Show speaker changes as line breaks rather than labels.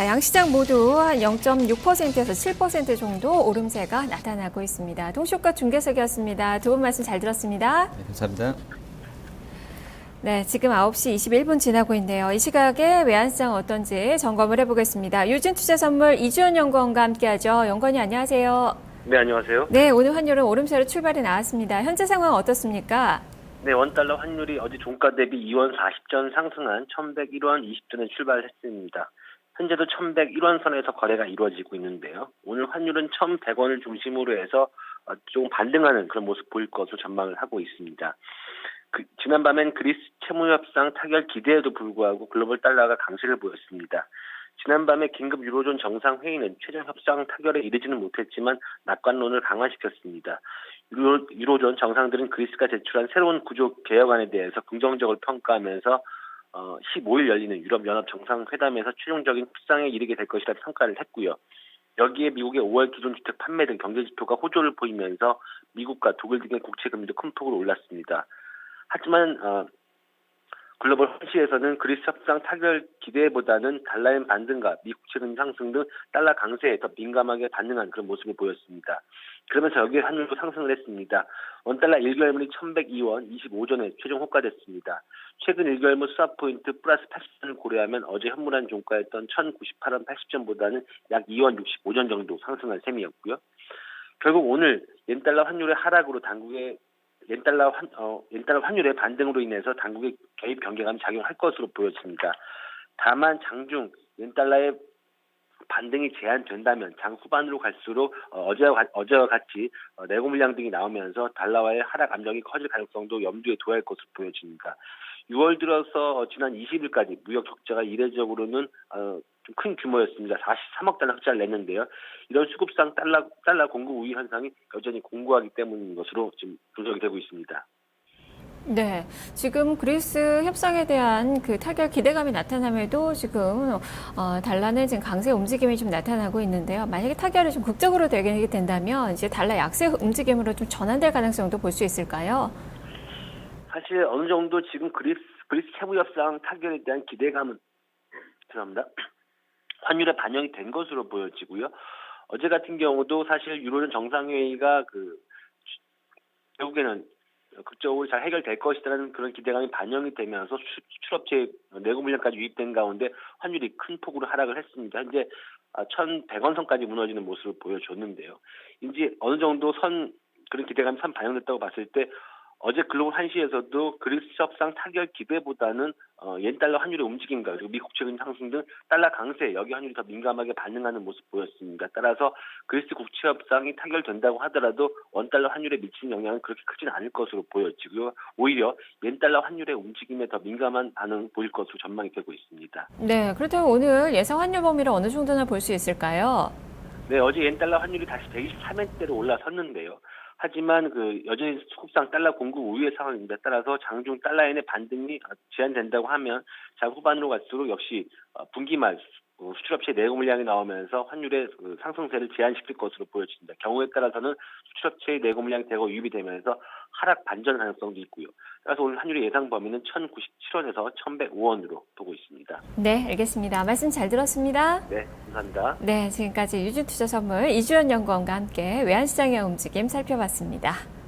자, 양시장 모두 한 0.6%에서 7% 정도 오름세가 나타나고 있습니다. 동시효과 중개석이었습니다. 두 분 말씀 잘 들었습니다.
네, 감사합니다.
네, 지금 9시 21분 지나고 있네요. 이 시각에 외환시장 어떤지 점검을 해보겠습니다. 유진투자선물 이주연 연구원과 함께하죠. 연구원이 안녕하세요.
네, 안녕하세요.
네, 오늘 환율은 오름세로 출발이 나왔습니다. 현재 상황 어떻습니까?
네, 원달러 환율이 어제 종가 대비 2원 40전 상승한 1101원 20전에 출발했습니다. 현재도 1101원 선에서 거래가 이루어지고 있는데요. 오늘 환율은 1100원을 중심으로 해서 조금 반등하는 그런 모습 보일 것으로 전망을 하고 있습니다. 지난밤엔 그리스 채무협상 타결 기대에도 불구하고 글로벌 달러가 강세를 보였습니다. 지난밤에 긴급 유로존 정상회의는 최종 협상 타결에 이르지는 못했지만 낙관론을 강화시켰습니다. 유로존 정상들은 그리스가 제출한 새로운 구조 개혁안에 대해서 긍정적으로 평가하면서 15일 열리는 유럽연합 정상회담에서 최종적인 협상에 이르게 될 것이라 평가를 했고요. 여기에 미국의 5월 기존주택 판매 등 경제지표가 호조를 보이면서 미국과 독일 등의 국채금리도 큰 폭으로 올랐습니다. 하지만 글로벌 환시에서는 그리스 협상 타결 기대보다는 달러엔 반등과 미국 채금 상승 등 달러 강세에 더 민감하게 반응한 그런 모습을 보였습니다. 그러면서 여기에 환율도 상승을 했습니다. 원달러 1개월물이 1102원 25전에 최종 호가됐습니다. 최근 1개월물 스왑 포인트 플러스 80전을 고려하면 어제 현물한 종가였던 1098원 80전보다는 약 2원 65전 정도 상승한 셈이었고요. 결국 오늘 옌달러 환율의 하락으로 당국의 옌달러 환율의 반등으로 인해서 당국의 개입 경계감이 작용할 것으로 보여집니다. 다만 장중 옌달러의 반등이 제한된다면 장 후반으로 갈수록 어제와 같이 내고 물량 등이 나오면서 달러와의 하락 압력이 커질 가능성도 염두에 둬야 할 것으로 보여집니다. 6월 들어서 지난 20일까지 무역 적자가 이례적으로는 좀 큰 규모였습니다. 43억 달러 흑자를 냈는데요. 이런 수급상 달러 공급 우위 현상이 여전히 공고하기 때문인 것으로 지금 분석이 되고 있습니다.
네, 지금 그리스 협상에 대한 그 타결 기대감이 나타남에도 지금 달러는 지금 강세 움직임이 좀 나타나고 있는데요. 만약에 타결이 좀 극적으로 되게 된다면 이제 달러 약세 움직임으로 좀 전환될 가능성도 볼 수 있을까요?
사실 어느 정도 지금 그리스 채무 협상 타결에 대한 기대감은 환율에 반영이 된 것으로 보여지고요. 어제 같은 경우도 사실 유로존 정상회의가 결국에는 극적으로 잘 해결될 것이라는 그런 기대감이 반영이 되면서 수출업체 내고 물량까지 유입된 가운데 환율이 큰 폭으로 하락을 했습니다. 현재 1,100원 선까지 무너지는 모습을 보여줬는데요. 이제 어느 정도 그런 기대감이 반영됐다고 봤을 때 어제 글로벌 환시에서도 그리스 협상 타결 기대보다는 옌달러 환율의 움직임과 그리고 미국 채금 상승 등 달러 강세 여기 환율이 더 민감하게 반응하는 모습 보였습니다. 따라서 그리스 국채 협상이 타결된다고 하더라도 원달러 환율에 미치는 영향은 그렇게 크지는 않을 것으로 보여지고요. 오히려 옌달러 환율의 움직임에 더 민감한 반응 보일 것으로 전망이 되고 있습니다.
네, 그렇다면 오늘 예상 환율 범위를 어느 정도나 볼 수 있을까요?
네, 어제 옌달러 환율이 다시 123엔대로 올라섰는데요. 하지만 여전히 수급상 달러 공급 우위의 상황입니다. 따라서 장중 달러엔의 반등이 제한된다고 하면 장 후반으로 갈수록 역시 분기 말 수출업체 내고 물량이 나오면서 환율의 상승세를 제한시킬 것으로 보여집니다. 경우에 따라서는 수출업체의 내고 물량이 대거 유입이 되면서 하락 반전 가능성도 있고요. 따라서 오늘 환율의 예상 범위는 1,097원에서 1,105원으로 보고 있습니다.
네, 알겠습니다. 말씀 잘 들었습니다.
네, 감사합니다.
네, 지금까지 유진투자선물 이주연 연구원과 함께 외환시장의 움직임 살펴봤습니다.